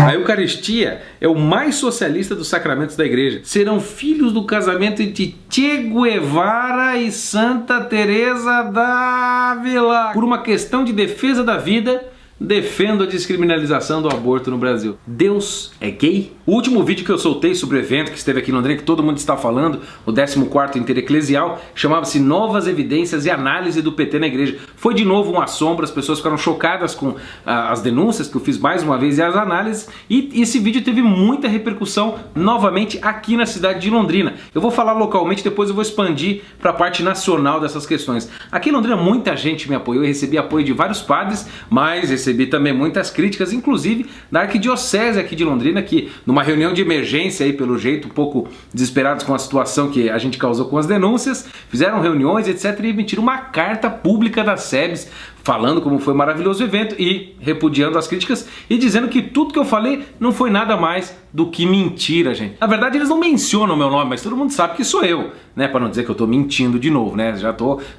A Eucaristia é o mais socialista dos sacramentos da igreja. Serão filhos do casamento de Che Guevara e Santa Teresa d'Ávila. Por uma questão de defesa da vida, defendo a descriminalização do aborto no Brasil. Deus é gay? O último vídeo que eu soltei sobre o evento que esteve aqui em Londrina, que todo mundo está falando, o 14º Intereclesial, chamava-se Novas Evidências e Análise do PT na Igreja. Foi de novo um assombro, as pessoas ficaram chocadas com as denúncias que eu fiz mais uma vez e as análises, e esse vídeo teve muita repercussão novamente aqui na cidade de Londrina. Eu vou falar localmente, depois eu vou expandir para a parte nacional dessas questões. Aqui em Londrina muita gente me apoiou, eu recebi apoio de vários padres, mas recebi também muitas críticas, inclusive da Arquidiocese aqui de Londrina, que numa reunião de emergência aí, pelo jeito, um pouco desesperados com a situação que a gente causou com as denúncias, fizeram reuniões, etc, e emitiram uma carta pública da SEBS falando como foi maravilhoso o evento e repudiando as críticas e dizendo que tudo que eu falei não foi nada mais do que mentira, gente. Na verdade, eles não mencionam o meu nome, mas todo mundo sabe que sou eu, né? Para não dizer que eu tô mentindo de novo, né?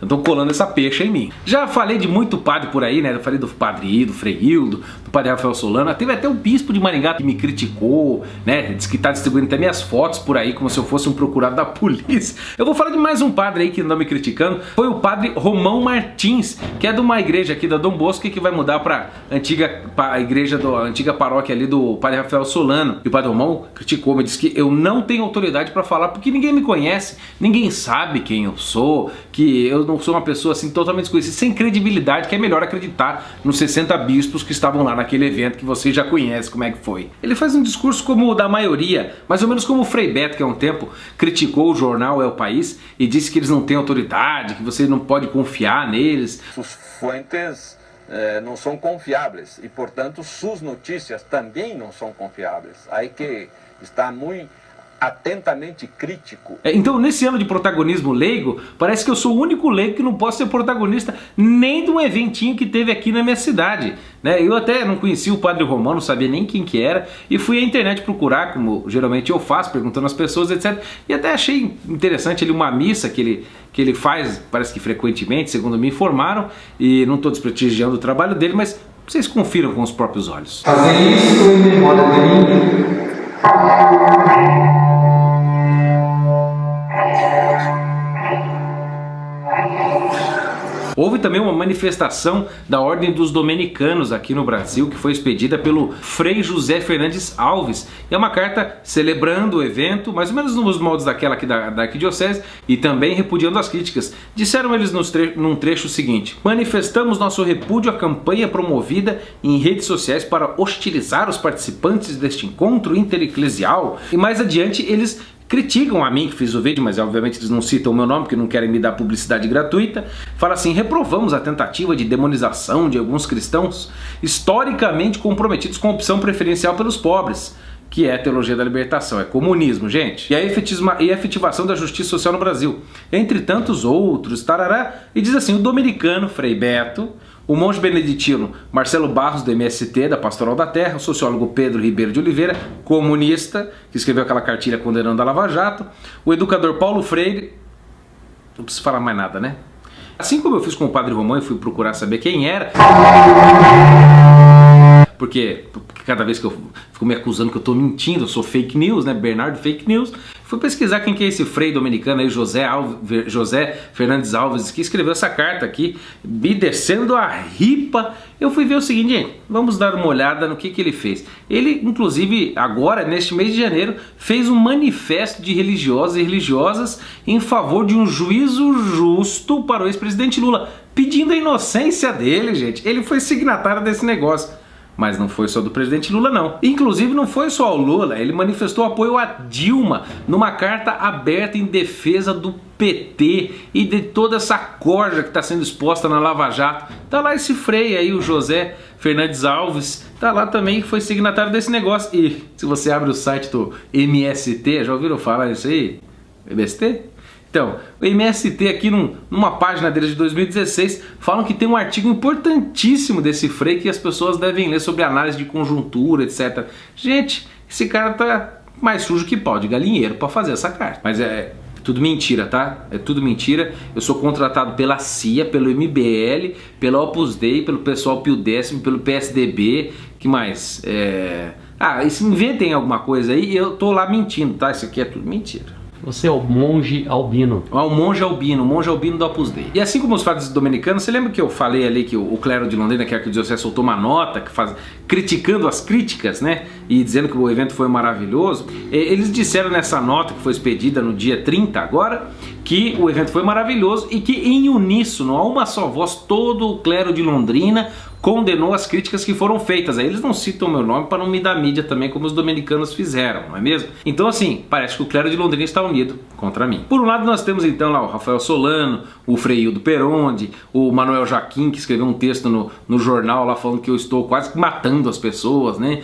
Eu tô colando essa peixe em mim. Já falei de muito padre por aí, né? Eu falei do Padre do Frei Hildo, do Padre Rafael Solano, teve até o bispo de Maringá que me criticou, né? Diz que tá distribuindo até minhas fotos por aí como se eu fosse um procurado da polícia. Eu vou falar de mais um padre aí que andou me criticando, foi o Padre Romão Martins, que é de uma igreja aqui da Dom Bosco e que vai mudar para a igreja a antiga paróquia ali do Padre Rafael Solano. E o Padre Romão criticou, me disse que eu não tenho autoridade para falar porque ninguém me conhece, ninguém sabe quem eu sou, que eu não sou uma pessoa assim totalmente desconhecida, sem credibilidade, que é melhor acreditar nos 60 bispos que estavam lá naquele evento que você já conhece como é que foi. Ele faz um discurso como o da maioria, mais ou menos como o Frei Beto, que há um tempo criticou o jornal É o País e disse que eles não têm autoridade, que você não pode confiar neles. Fuentes não são confiáveis e, portanto, suas notícias também não são confiáveis. Há que estar muito atentamente crítico. Então, nesse ano de protagonismo leigo, parece que eu sou o único leigo que não posso ser protagonista nem de um eventinho que teve aqui na minha cidade, né? Eu até não conhecia o Padre Romão, não sabia nem quem que era, e fui à internet procurar, como geralmente eu faço, perguntando às pessoas, etc. E até achei interessante ali uma missa que ele faz, parece que frequentemente, segundo me informaram, e não estou desprestigiando o trabalho dele, mas vocês confiram com os próprios olhos. Fazer isso em memória de mim. Houve também uma manifestação da Ordem dos Dominicanos aqui no Brasil, que foi expedida pelo Frei José Fernandes Alves. É uma carta celebrando o evento, mais ou menos nos moldes daquela aqui da Arquidiocese, e também repudiando as críticas. Disseram eles num trecho o seguinte: manifestamos nosso repúdio à campanha promovida em redes sociais para hostilizar os participantes deste encontro intereclesial. E mais adiante eles criticam a mim que fiz o vídeo, mas obviamente eles não citam o meu nome porque não querem me dar publicidade gratuita. Fala assim: reprovamos a tentativa de demonização de alguns cristãos historicamente comprometidos com a opção preferencial pelos pobres, que é a teologia da libertação, é comunismo, gente. E a efetivação da justiça social no Brasil, entre tantos outros, tarará. E diz assim: o dominicano Frei Beto, o monge beneditino Marcelo Barros, do MST, da Pastoral da Terra, o sociólogo Pedro Ribeiro de Oliveira, comunista, que escreveu aquela cartilha condenando a Lava Jato, o educador Paulo Freire, não preciso falar mais nada, né? Assim como eu fiz com o Padre Romão e fui procurar saber quem era, porque cada vez que eu fico me acusando que eu estou mentindo, eu sou fake news, né? Bernardo Fake News. Fui pesquisar quem que é esse frei dominicano aí, José Fernandes Alves, que escreveu essa carta aqui, me descendo a ripa. Eu fui ver o seguinte, gente, vamos dar uma olhada no que ele fez. Ele, inclusive, agora, neste mês de janeiro, fez um manifesto de religiosos e religiosas em favor de um juízo justo para o ex-presidente Lula, pedindo a inocência dele, gente. Ele foi signatário desse negócio. Mas não foi só do presidente Lula, não. Inclusive, não foi só ao Lula, ele manifestou apoio a Dilma numa carta aberta em defesa do PT e de toda essa corja que está sendo exposta na Lava Jato. Tá lá esse frei aí, o José Fernandes Alves, tá lá também, que foi signatário desse negócio. E se você abre o site do MST, já ouviram falar isso aí? MST? Então, o MST aqui numa página deles de 2016 falam que tem um artigo importantíssimo desse frei que as pessoas devem ler sobre análise de conjuntura, etc. Gente, esse cara tá mais sujo que pau de galinheiro para fazer essa carta. Mas tudo mentira, tá? É tudo mentira. Eu sou contratado pela CIA, pelo MBL, pela Opus Dei, pelo pessoal Pio Décimo, pelo PSDB, que mais? E se inventem alguma coisa aí, eu tô lá mentindo, tá? Isso aqui é tudo mentira. Você é o monge albino. O monge albino do Opus Dei. E assim como os padres dominicanos, você lembra que eu falei ali que o clero de Londrina, que a arquidiocese soltou uma nota criticando as críticas, né? E dizendo que o evento foi maravilhoso. Eles disseram nessa nota que foi expedida no dia 30 agora, que o evento foi maravilhoso e que em uníssono, a uma só voz, todo o clero de Londrina condenou as críticas que foram feitas. Aí eles não citam meu nome para não me dar mídia também, como os dominicanos fizeram, não é mesmo? Então assim, parece que o clero de Londrina está unido contra mim. Por um lado nós temos então lá o Rafael Solano, o Frei Hildo Peronde, o Manuel Jaquim, que escreveu um texto no jornal lá falando que eu estou quase matando as pessoas, né?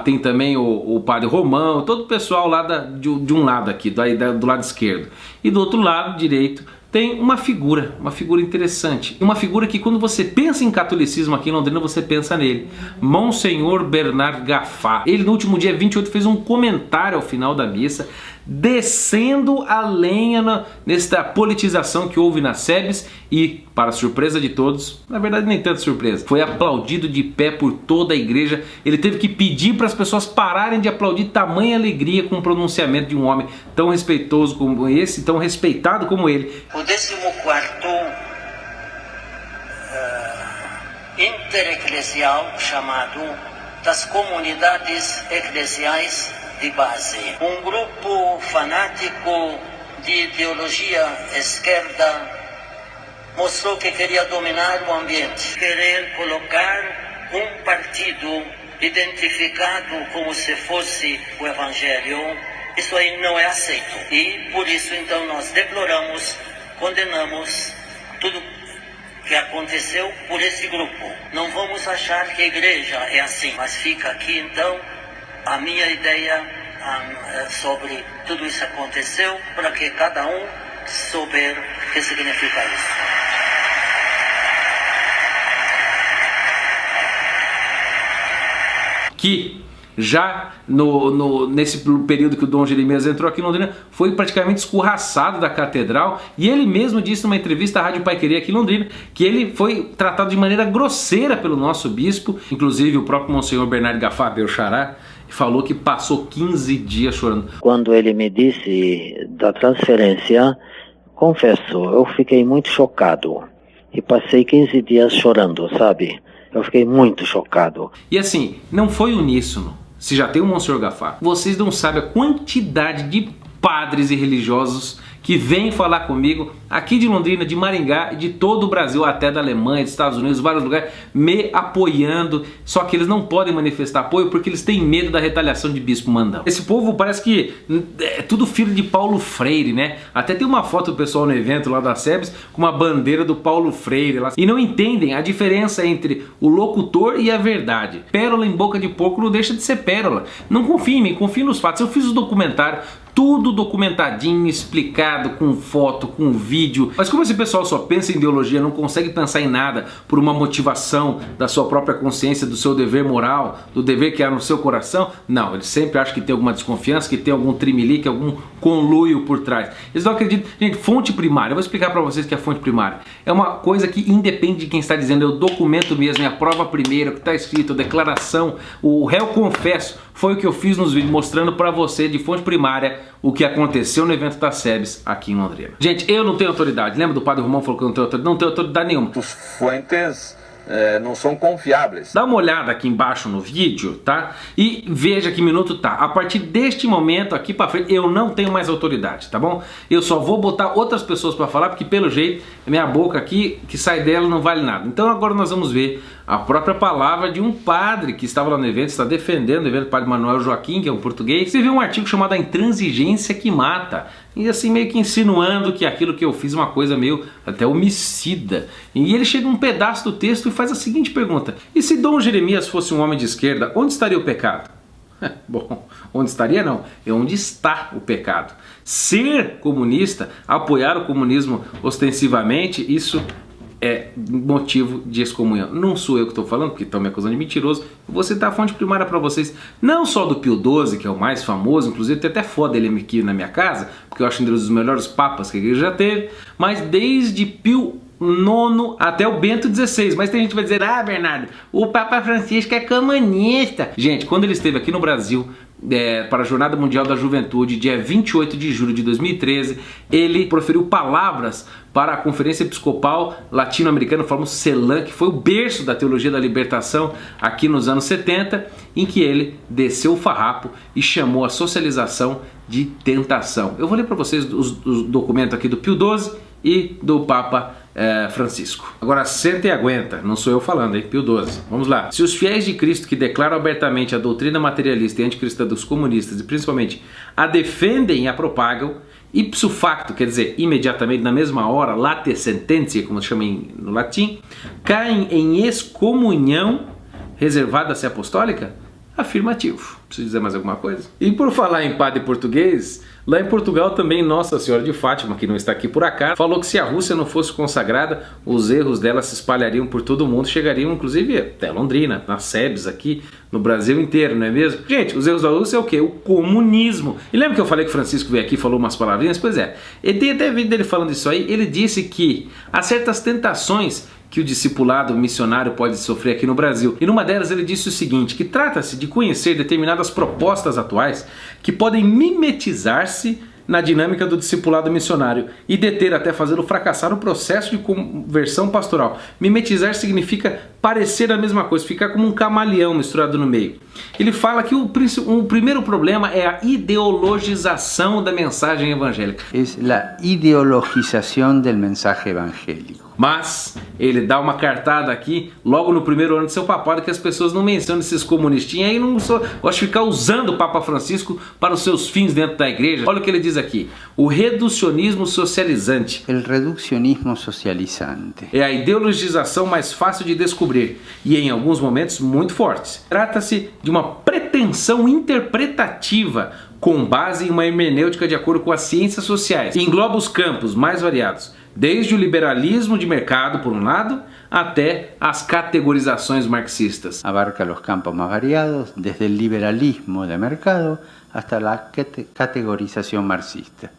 Tem também o Padre Romão, todo o pessoal lá de um lado aqui, do lado esquerdo. E do outro lado direito tem uma figura interessante. Uma figura que quando você pensa em catolicismo aqui em Londrina, você pensa nele. Monsenhor Bernard Gaffá. Ele no último dia 28 fez um comentário ao final da missa, descendo a lenha nesta politização que houve na SEBS e, para surpresa de todos, na verdade nem tanta surpresa, foi aplaudido de pé por toda a igreja. Ele teve que pedir para as pessoas pararem de aplaudir, tamanha alegria com o pronunciamento de um homem tão respeitoso como esse, tão respeitado como ele. O 14º intereclesial, chamado das comunidades eclesiais de base. Um grupo fanático de ideologia esquerda mostrou que queria dominar o ambiente, querer colocar um partido identificado como se fosse o Evangelho. Isso aí não é aceito. E por isso então nós deploramos, condenamos tudo que aconteceu por esse grupo. Não vamos achar que a igreja é assim, mas fica aqui então a minha ideia sobre tudo isso aconteceu, para que cada um souber o que significa isso. Que já nesse período que o Dom Jeremias entrou aqui em Londrina, foi praticamente escorraçado da catedral, e ele mesmo disse numa entrevista à Rádio Paiquerê aqui em Londrina que ele foi tratado de maneira grosseira pelo nosso bispo. Inclusive o próprio Monsenhor Bernard Gaffá, meu xará, falou que passou 15 dias chorando. Quando ele me disse da transferência, confesso, eu fiquei muito chocado e passei 15 dias chorando, sabe? Eu fiquei muito chocado. E assim, não foi uníssono. Se já tem o Monsenhor Gaffá, vocês não sabem a quantidade de padres e religiosos que vêm falar comigo aqui de Londrina, de Maringá e de todo o Brasil, até da Alemanha, dos Estados Unidos, vários lugares, me apoiando. Só que eles não podem manifestar apoio porque eles têm medo da retaliação de bispo mandão. Esse povo parece que é tudo filho de Paulo Freire, né? Até tem uma foto do pessoal no evento lá da SEBS com uma bandeira do Paulo Freire lá. E não entendem a diferença entre o locutor e a verdade. Pérola em boca de porco não deixa de ser pérola. Não confie em mim, confie nos fatos. Eu fiz o documentário, tudo documentadinho, explicado, com foto, com vídeo. Mas como esse pessoal só pensa em ideologia, não consegue pensar em nada por uma motivação da sua própria consciência, do seu dever moral, do dever que há no seu coração, não, eles sempre acham que tem alguma desconfiança, que tem algum trimelique, algum conluio por trás. Eles não acreditam. Gente, fonte primária, eu vou explicar para vocês o que é fonte primária. É uma coisa que independe de quem está dizendo, é o documento mesmo, é a prova primeira, o que está escrito, a declaração, o réu confesso. Foi o que eu fiz nos vídeos, mostrando para você de fonte primária o que aconteceu no evento da SEBS aqui em Londrina. Gente, eu não tenho autoridade. Lembra do Padre Romão falou que eu não tenho autoridade? Não tenho autoridade nenhuma. As fontes não são confiáveis. Dá uma olhada aqui embaixo no vídeo, tá? E veja que minuto tá. A partir deste momento aqui pra frente, eu não tenho mais autoridade, tá bom? Eu só vou botar outras pessoas pra falar, porque pelo jeito, minha boca aqui, que sai dela, não vale nada. Então agora nós vamos ver a própria palavra de um padre que estava lá no evento, está defendendo o evento, o Padre Manuel Joaquim, que é um português. Você vê um artigo chamado A Intransigência que Mata. E assim meio que insinuando que aquilo que eu fiz é uma coisa meio até homicida. E ele chega um pedaço do texto e faz a seguinte pergunta: e se Dom Jeremias fosse um homem de esquerda, onde estaria o pecado? Bom, onde estaria não, é onde está o pecado. Ser comunista, apoiar o comunismo ostensivamente, isso é motivo de excomunhão. Não sou eu que estou falando, porque estão me acusando de mentiroso. Eu vou citar a fonte primária para vocês, não só do Pio XII, que é o mais famoso, inclusive tem até foto dele aqui na minha casa, porque eu acho um dos melhores papas que a igreja já teve, mas desde Pio IX até o Bento XVI. Mas tem gente que vai dizer, ah, Bernardo, o Papa Francisco é comunista. Gente, quando ele esteve aqui no Brasil, para a Jornada Mundial da Juventude, dia 28 de julho de 2013, ele proferiu palavras para a Conferência Episcopal Latino-Americana, o famoso CELAM, que foi o berço da teologia da libertação aqui nos anos 70, em que ele desceu o farrapo e chamou a socialização de tentação. Eu vou ler para vocês os documentos aqui do Pio XII e do Papa Francisco. Agora senta e aguenta, não sou eu falando, hein? Pio XII. Vamos lá. Se os fiéis de Cristo que declaram abertamente a doutrina materialista e anticristã dos comunistas e principalmente a defendem e a propagam, ipso facto, quer dizer, imediatamente na mesma hora, late sententia, como se chama no latim, caem em excomunhão reservada a ser apostólica? Afirmativo. Preciso dizer mais alguma coisa? E por falar em padre português, lá em Portugal também Nossa Senhora de Fátima, que não está aqui por acaso, falou que se a Rússia não fosse consagrada, os erros dela se espalhariam por todo o mundo, chegariam inclusive até Londrina, nas SEBs aqui, no Brasil inteiro, não é mesmo? Gente, os erros da Rússia é o quê? O comunismo. E lembra que eu falei que Francisco veio aqui e falou umas palavrinhas? Pois é, ele tem até vídeo dele falando isso aí, ele disse que há certas tentações que o discipulado missionário pode sofrer aqui no Brasil. E numa delas ele disse o seguinte, que trata-se de conhecer determinadas propostas atuais que podem mimetizar-se na dinâmica do discipulado missionário e deter até fazê-lo fracassar o processo de conversão pastoral. Mimetizar significa parecer a mesma coisa, ficar como um camaleão misturado no meio. Ele fala que o primeiro problema é a ideologização da mensagem evangélica. É a ideologização do mensagem evangélico. Mas ele dá uma cartada aqui, logo no primeiro ano de seu papado, que as pessoas não mencionam esses comunistinhos aí, não gostam de ficar usando o Papa Francisco para os seus fins dentro da igreja. Olha o que ele diz aqui, o reducionismo socializante. O reducionismo socializante. É a ideologização mais fácil de descobrir e em alguns momentos muito fortes. Trata-se de uma pretensão interpretativa com base em uma hermenêutica de acordo com as ciências sociais. E engloba os campos mais variados, desde o liberalismo de mercado, por um lado, até as categorizações marxistas. Abarca os campos mais variados, desde o liberalismo de mercado hasta a categorização marxista.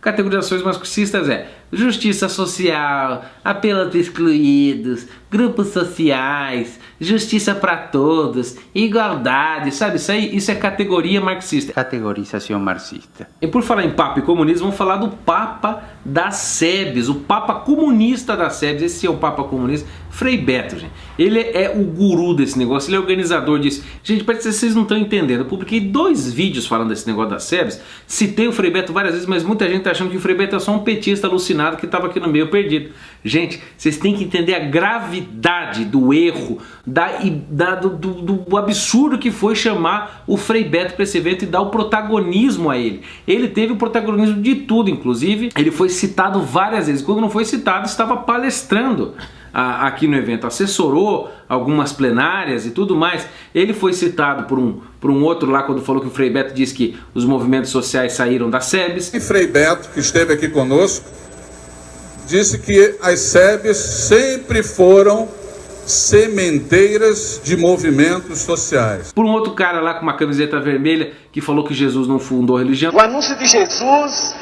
Categorizações marxistas é justiça social, apelo aos excluídos, grupos sociais, justiça para todos, igualdade, sabe isso aí? Isso é categoria marxista. Categorização marxista. E por falar em Papa e comunismo, vamos falar do Papa das SEBs, o Papa comunista das SEBs. Esse é o Papa comunista, Frei Beto, gente. Ele é o guru desse negócio, ele é o organizador disso. Gente, parece que vocês não estão entendendo. Eu publiquei 2 vídeos falando desse negócio das SEBs, citei o Frei Beto várias vezes, mas muita gente está achando que o Frei Beto é só um petista alucinado que estava aqui no meio perdido. Gente, vocês têm que entender a gravidade do erro, do absurdo que foi chamar o Frei Beto para esse evento e dar o protagonismo a ele. Ele teve o protagonismo de tudo, inclusive ele foi citado várias vezes. Quando não foi citado, estava palestrando aqui no evento, assessorou algumas plenárias e tudo mais. Ele foi citado por um outro lá quando falou que o Frei Beto disse que os movimentos sociais saíram das SEBs. E Frei Beto, que esteve aqui conosco, disse que as SEBs sempre foram sementeiras de movimentos sociais. Por um outro cara lá com uma camiseta vermelha que falou que Jesus não fundou a religião. O anúncio de Jesus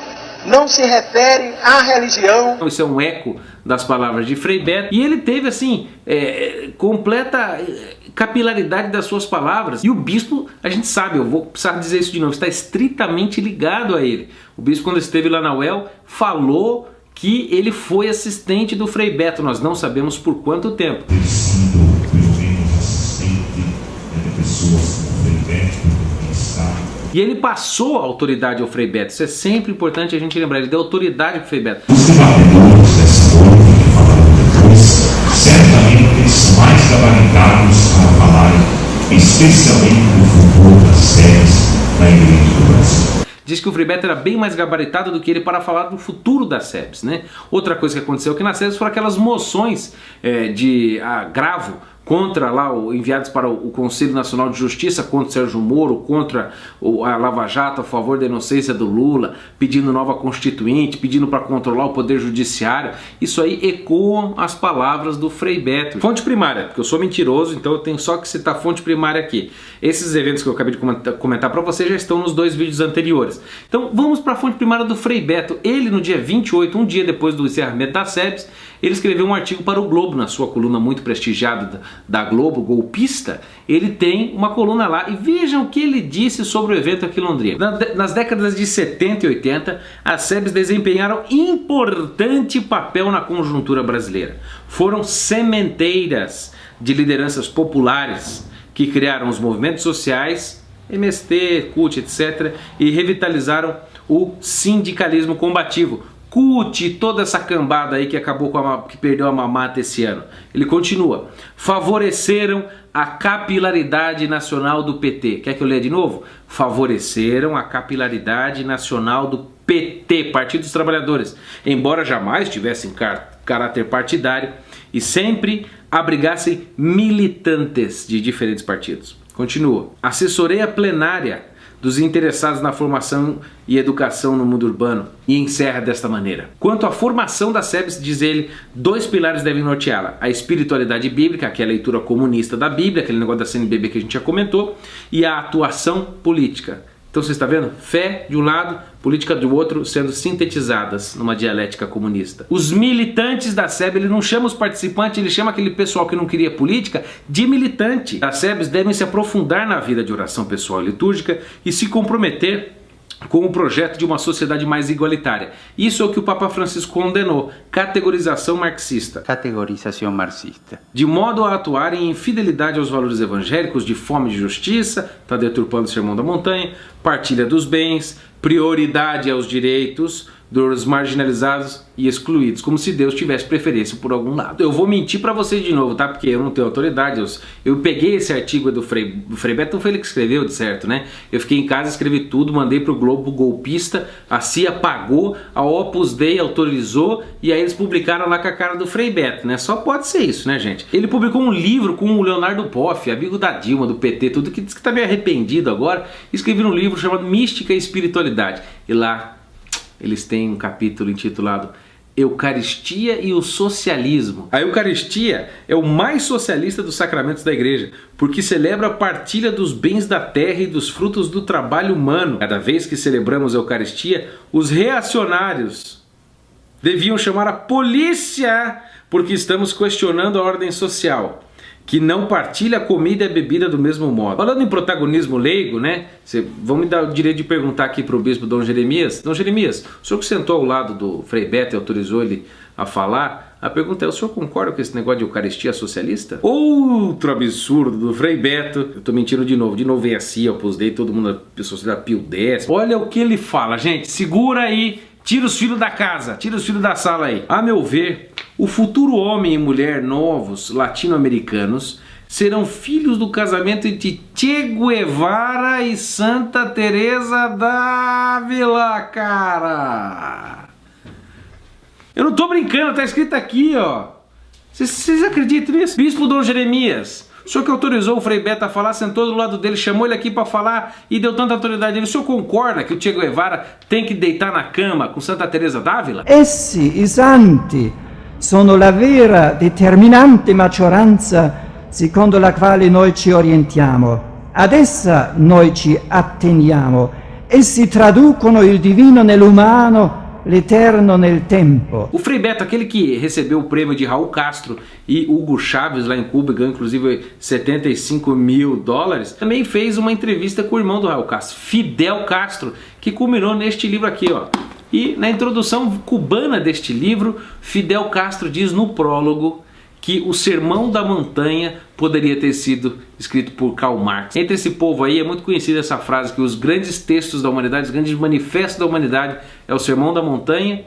não se refere à religião. Isso é um eco das palavras de Frei Beto. E ele teve assim, completa capilaridade das suas palavras. E o bispo, a gente sabe, eu vou precisar dizer isso de novo, está estritamente ligado a ele. O bispo, quando esteve lá na UEL, falou que ele foi assistente do Frei Beto. Nós não sabemos por quanto tempo. E ele passou a autoridade ao Frei Beto. Isso é sempre importante a gente lembrar. Ele deu autoridade para o Frei Beto. Os debatedores dessa noite que falaram depois, certamente eles são mais gabaritados para falar, especialmente do futuro das SEBs na Igreja do Brasil. Diz que o Frei Beto era bem mais gabaritado do que ele para falar do futuro das SEBs, né? Outra coisa que aconteceu é que nas SEBs foram aquelas moções de agravo contra lá, enviados para o Conselho Nacional de Justiça, contra o Sérgio Moro, contra a Lava Jato, a favor da inocência do Lula, pedindo nova constituinte, pedindo para controlar o poder judiciário. Isso aí ecoam as palavras do Frei Beto. Fonte primária, porque eu sou mentiroso, então eu tenho só que citar fonte primária aqui. Esses eventos que eu acabei de comentar para você já estão nos 2 vídeos anteriores. Então vamos para a fonte primária do Frei Beto. Ele, no dia 28, um dia depois do encerramento da SEBS, ele escreveu um artigo para o Globo, na sua coluna muito prestigiada da Globo, Golpista. Ele tem uma coluna lá e vejam o que ele disse sobre o evento aqui em Londrina. Nas décadas de 70 e 80, as SEBS desempenharam importante papel na conjuntura brasileira. Foram sementeiras de lideranças populares que criaram os movimentos sociais, MST, CUT, etc., e revitalizaram o sindicalismo combativo. CUT, toda essa cambada aí que acabou que perdeu a mamata esse ano. Ele continua. Favoreceram a capilaridade nacional do PT. Quer que eu leia de novo? Favoreceram a capilaridade nacional do PT, Partido dos Trabalhadores, embora jamais tivessem caráter partidário e sempre abrigassem militantes de diferentes partidos. Continua. Assessorei a plenária dos interessados na formação e educação no mundo urbano, e encerra desta maneira. Quanto à formação da SEBS, diz ele, 2 pilares devem norteá-la: a espiritualidade bíblica, que é a leitura comunista da Bíblia, aquele negócio da CNBB que a gente já comentou, e a atuação política. Então você está vendo? Fé de um lado, política do outro, sendo sintetizadas numa dialética comunista. Os militantes da SEBS, ele não chama os participantes, ele chama aquele pessoal que não queria política de militante. As SEBS devem se aprofundar na vida de oração pessoal e litúrgica e se comprometer com o projeto de uma sociedade mais igualitária. Isso é o que o Papa Francisco condenou, categorização marxista. Categorização marxista. De modo a atuarem em fidelidade aos valores evangélicos de fome e de justiça, está deturpando o Sermão da Montanha, partilha dos bens, prioridade aos direitos dos marginalizados e excluídos, como se Deus tivesse preferência por algum lado. Eu vou mentir para vocês de novo, tá? Porque eu não tenho autoridade. Eu peguei esse artigo do Frei Beto, não foi ele que escreveu, de certo, né? Eu fiquei em casa, escrevi tudo, mandei pro Globo Golpista, a CIA pagou, a Opus Dei autorizou e aí eles publicaram lá com a cara do Frei Beto, né? Só pode ser isso, né, gente? Ele publicou um livro com o Leonardo Poff, amigo da Dilma, do PT, tudo, que diz que tá meio arrependido agora. Escrevi um livro chamado Mística e Espiritualidade. E lá eles têm um capítulo intitulado Eucaristia e o Socialismo. A Eucaristia é o mais socialista dos sacramentos da igreja, porque celebra a partilha dos bens da terra e dos frutos do trabalho humano. Cada vez que celebramos a Eucaristia, os reacionários deviam chamar a polícia, porque estamos questionando a ordem social, que não partilha a comida e a bebida do mesmo modo. Falando em protagonismo leigo, né? Vamos me dar o direito de perguntar aqui para o bispo Dom Jeremias. Dom Jeremias, o senhor que sentou ao lado do Frei Beto e autorizou ele a falar, a pergunta é: o senhor concorda com esse negócio de Eucaristia socialista? Outro absurdo do Frei Beto. Eu tô mentindo de novo vem a CIA, Opus Dei, todo mundo, a pessoa da Pio X. Olha o que ele fala, gente, segura aí, tira os filhos da casa, tira os filhos da sala aí. A meu ver, o futuro homem e mulher novos latino-americanos serão filhos do casamento de Che Guevara e Santa Teresa d'Ávila, cara. Eu não tô brincando, tá escrito aqui, ó. Vocês acreditam nisso? Bispo Dom Jeremias, o senhor que autorizou o Frei Beto a falar, sentou do lado dele, chamou ele aqui para falar e deu tanta autoridade. O senhor concorda que o Che Guevara tem que deitar na cama com Santa Teresa d'Ávila? Essi, i santi, sono la vera determinante maggioranza secondo la quale noi ci orientiamo. Ad essa noi ci atteniamo. Essi traducono il divino nell'umano, l'eterno nel tempo. O Frei Beto, aquele que recebeu o prêmio de Raul Castro e Hugo Chávez lá em Cuba, ganhou inclusive $75 mil, também fez uma entrevista com o irmão do Raul Castro, Fidel Castro, que culminou neste livro aqui, ó. E na introdução cubana deste livro, Fidel Castro diz no prólogo que o Sermão da Montanha poderia ter sido escrito por Karl Marx. Entre esse povo aí é muito conhecida essa frase que os grandes textos da humanidade, os grandes manifestos da humanidade é o Sermão da Montanha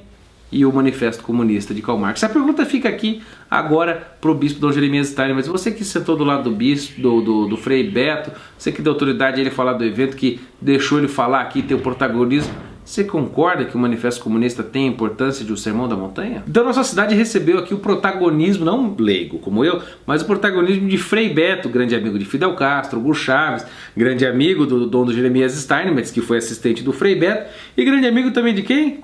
e o Manifesto Comunista de Karl Marx. A pergunta fica aqui agora para o bispo Dom Jeremias Steiner, mas você que sentou do lado do bispo, do Frei Beto, você que deu autoridade a ele falar do evento, que deixou ele falar aqui, ter o protagonismo, Você concorda que o Manifesto Comunista tem a importância de O Sermão da Montanha? Então nossa cidade recebeu aqui o protagonismo, não leigo como eu, mas o protagonismo de Frei Beto, grande amigo de Fidel Castro, Hugo Chávez, grande amigo do dono Jeremias Steinmetz, que foi assistente do Frei Beto, e grande amigo também de quem?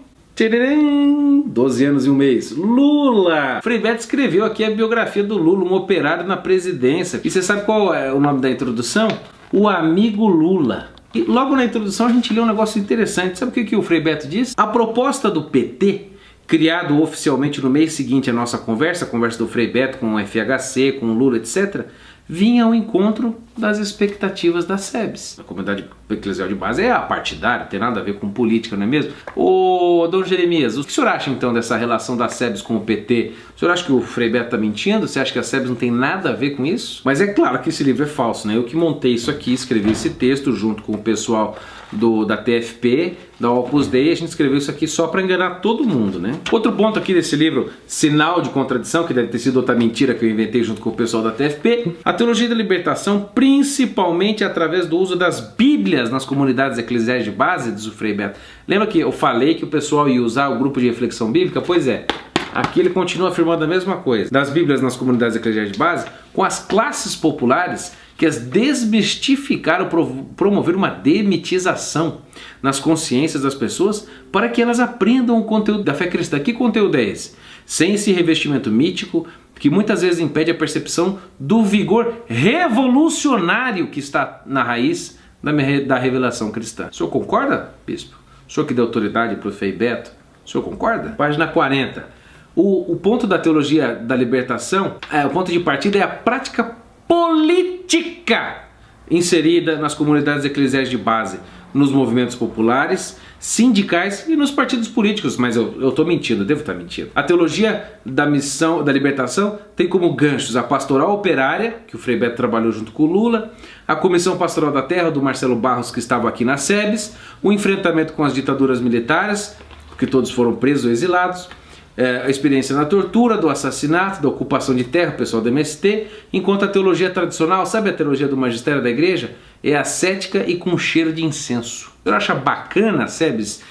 12 anos e um mês, Lula! Frei Beto escreveu aqui a biografia do Lula, um operário na presidência. E você sabe qual é o nome da introdução? O Amigo Lula. E logo na introdução a gente lê um negócio interessante. Sabe o que o Frei Beto diz? A proposta do PT, criado oficialmente no mês seguinte à nossa conversa, a conversa do Frei Beto com o FHC, com o Lula, etc., vinha ao encontro das expectativas da SEBS. A comunidade eclesial de base é apartidária, não tem nada a ver com política, não é mesmo? Ô, Dom Jeremias, o que o senhor acha então dessa relação da SEBS com o PT? O senhor acha que o Frei Beto está mentindo? Você acha que a SEBS não tem nada a ver com isso? Mas é claro que esse livro é falso, né? Eu que montei isso aqui, escrevi esse texto junto com o pessoal da TFP, da Opus Dei, a gente escreveu isso aqui só para enganar todo mundo, né? Outro ponto aqui desse livro, Sinal de Contradição, que deve ter sido outra mentira que eu inventei junto com o pessoal da TFP, a teologia da libertação, principalmente através do uso das Bíblias nas comunidades eclesiais de base, diz o Frei Beto. Lembra que eu falei que o pessoal ia usar o grupo de reflexão bíblica? Pois é, aqui ele continua afirmando a mesma coisa. Das Bíblias nas comunidades eclesiais de base, com as classes populares que as desmistificaram, promover uma demitização nas consciências das pessoas para que elas aprendam o conteúdo da fé cristã. Que conteúdo é esse? Sem esse revestimento mítico, que muitas vezes impede a percepção do vigor revolucionário que está na raiz da revelação cristã. O senhor concorda, bispo? O senhor que deu autoridade para o Frei Beto? O senhor concorda? Página 40. O ponto da teologia da libertação, o ponto de partida é a prática política inserida nas comunidades eclesiais de base, nos movimentos populares, sindicais e nos partidos políticos. Mas eu estou mentindo, eu devo estar mentindo. A teologia da missão da libertação tem como ganchos a pastoral operária, que o Frei Beto trabalhou junto com o Lula, a Comissão Pastoral da Terra, do Marcelo Barros, que estava aqui na SEBS, o enfrentamento com as ditaduras militares, porque todos foram presos ou exilados, a experiência na tortura, do assassinato, da ocupação de terra, o pessoal do MST, enquanto a teologia tradicional, sabe a teologia do magistério da igreja? É ascética e com cheiro de incenso. Você acha bacana, SEBS,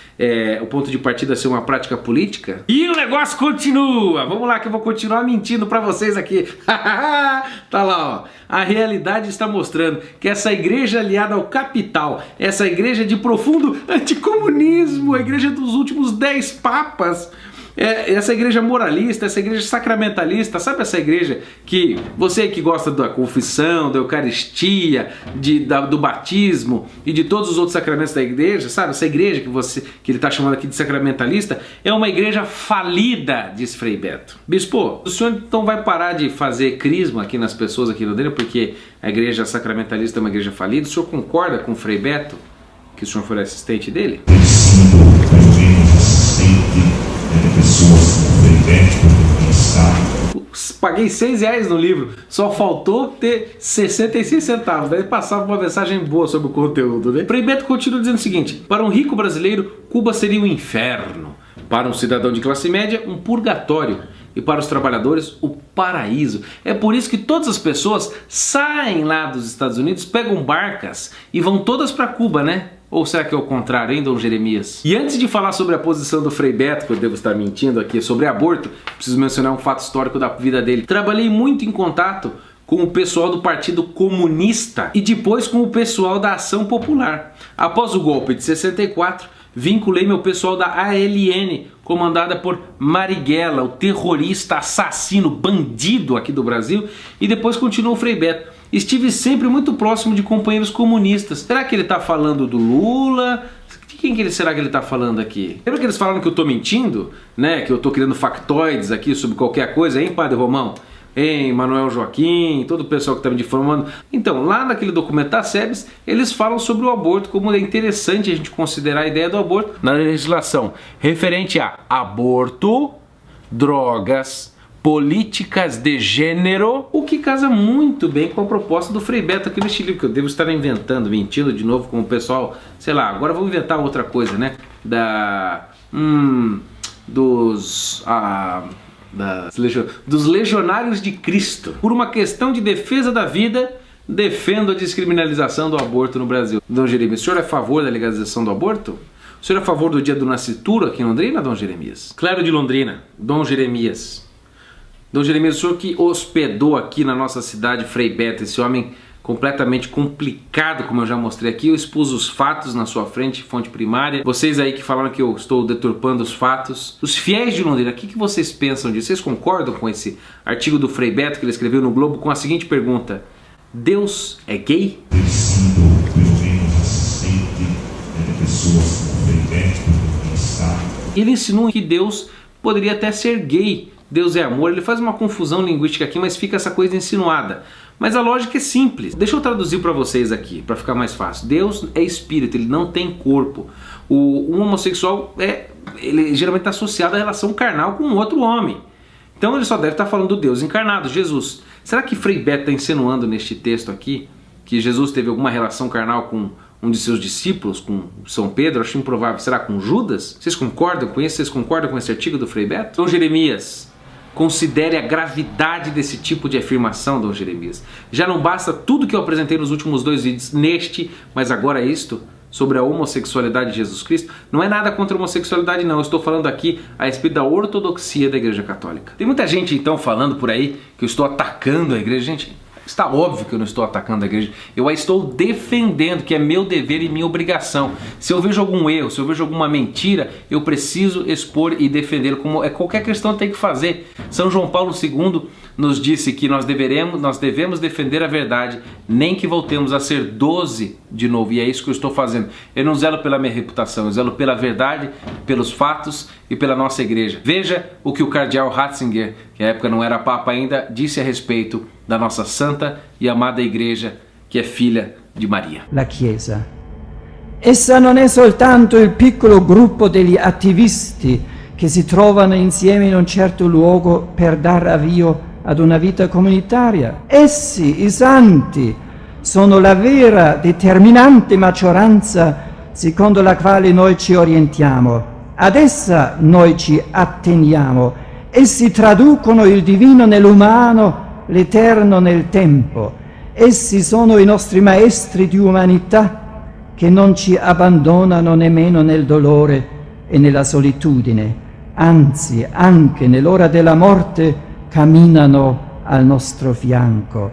o ponto de partida ser uma prática política? E o negócio continua! Vamos lá que eu vou continuar mentindo pra vocês aqui. Tá lá, ó. A realidade está mostrando que essa igreja aliada ao capital, essa igreja de profundo anticomunismo, a igreja dos últimos 10 papas, essa igreja moralista, essa igreja sacramentalista, sabe essa igreja que você que gosta da confissão, da Eucaristia, do batismo e de todos os outros sacramentos da igreja, sabe? Essa igreja que ele está chamando aqui de sacramentalista é uma igreja falida, diz Frei Beto. Bispo, o senhor então vai parar de fazer crisma aqui nas pessoas aqui no dele porque a igreja sacramentalista é uma igreja falida? O senhor concorda com Frei Beto, que o senhor foi assistente dele? Paguei R$6 no livro, só faltou ter 66 centavos, daí passava uma mensagem boa sobre o conteúdo, né? Frei Beto continua dizendo o seguinte: para um rico brasileiro, Cuba seria um inferno, para um cidadão de classe média, um purgatório, e para os trabalhadores, o paraíso. É por isso que todas as pessoas saem lá dos Estados Unidos, pegam barcas e vão todas para Cuba, né? Ou será que é o contrário, hein, Dom Jeremias? E antes de falar sobre a posição do Frei Beto, que eu devo estar mentindo aqui, sobre aborto, preciso mencionar um fato histórico da vida dele. Trabalhei muito em contato com o pessoal do Partido Comunista e depois com o pessoal da Ação Popular. Após o golpe de 64, vinculei meu pessoal da ALN, comandada por Marighella, o terrorista, assassino, bandido aqui do Brasil, e depois continuou o Frei Beto. Estive sempre muito próximo de companheiros comunistas. Será que ele está falando do Lula? De quem será que ele está falando aqui? Lembra que eles falaram que eu estou mentindo? Né? Que eu estou criando factoides aqui sobre qualquer coisa, hein, Padre Romão? Hein, Manuel Joaquim, todo o pessoal que está me difamando. Então, lá naquele documento da SEBS, eles falam sobre o aborto, como é interessante a gente considerar a ideia do aborto na legislação referente a aborto, drogas, políticas de gênero, o que casa muito bem com a proposta do Frei Beto aqui neste livro, que eu devo estar inventando, mentindo de novo com o pessoal, sei lá, agora vou inventar outra coisa, né? Dos legionários de Cristo. Por uma questão de defesa da vida, defendo a descriminalização do aborto no Brasil. Dom Jeremias, o senhor é a favor da legalização do aborto? O O senhor é a favor do dia do nascituro aqui em Londrina, Dom Jeremias? Clero de Londrina, Dom Jeremias. Dom Jeremias, o senhor que hospedou aqui na nossa cidade Frei Beto, esse homem completamente complicado, como eu já mostrei aqui, eu expus os fatos na sua frente, fonte primária. Vocês aí que falaram que eu estou deturpando os fatos. Os fiéis de Londrina, o que vocês pensam disso? Vocês concordam com esse artigo do Frei Beto que ele escreveu no Globo com a seguinte pergunta: Deus é gay? Ter sido, pelo menos, assistente de pessoas como Frei Beto, que está. Ele insinuou que Deus poderia até ser gay. Deus é amor. Ele faz uma confusão linguística aqui, mas fica essa coisa insinuada. Mas a lógica é simples. Deixa eu traduzir para vocês aqui, para ficar mais fácil. Deus é espírito, ele não tem corpo. O homossexual ele geralmente está associado à relação carnal com outro homem. Então ele só deve estar falando do Deus encarnado, Jesus. Será que Frei Beto está insinuando neste texto aqui que Jesus teve alguma relação carnal com um de seus discípulos, com São Pedro? Acho improvável. Será com Judas? Vocês concordam com isso? Vocês concordam com esse artigo do Frei Beto? Dom Jeremias, considere a gravidade desse tipo de afirmação, Dom Jeremias. Já não basta tudo que eu apresentei nos últimos 2 vídeos, neste, mas agora isto, sobre a homossexualidade de Jesus Cristo. Não é nada contra a homossexualidade não, eu estou falando aqui a respeito da ortodoxia da Igreja Católica. Tem muita gente então falando por aí que eu estou atacando a Igreja. Gente, está óbvio que eu não estou atacando a Igreja, eu a estou defendendo, que é meu dever e minha obrigação. Se eu vejo algum erro, se eu vejo alguma mentira, eu preciso expor e defender, como é qualquer cristão tem que fazer. São João Paulo II nos disse que nós devemos defender a verdade, nem que voltemos a ser 12 de novo, e é isso que eu estou fazendo. Eu não zelo pela minha reputação, eu zelo pela verdade, pelos fatos e pela nossa Igreja. Veja o que o cardeal Ratzinger, que na época não era Papa ainda, disse a respeito da nossa santa e amada Igreja, que é filha di Maria. La Chiesa. Essa non è soltanto il piccolo gruppo degli attivisti che si trovano insieme in un certo luogo per dar avvio ad una vita comunitaria. Essi, i santi, sono la vera determinante maggioranza secondo la quale noi ci orientiamo. Ad essa noi ci atteniamo. Essi traducono il divino nell'umano, l'eterno nel tempo. Essi sono i nostri maestri di umanità che non ci abbandonano nemmeno nel dolore e nella solitudine, anzi anche nell'ora della morte camminano al nostro fianco.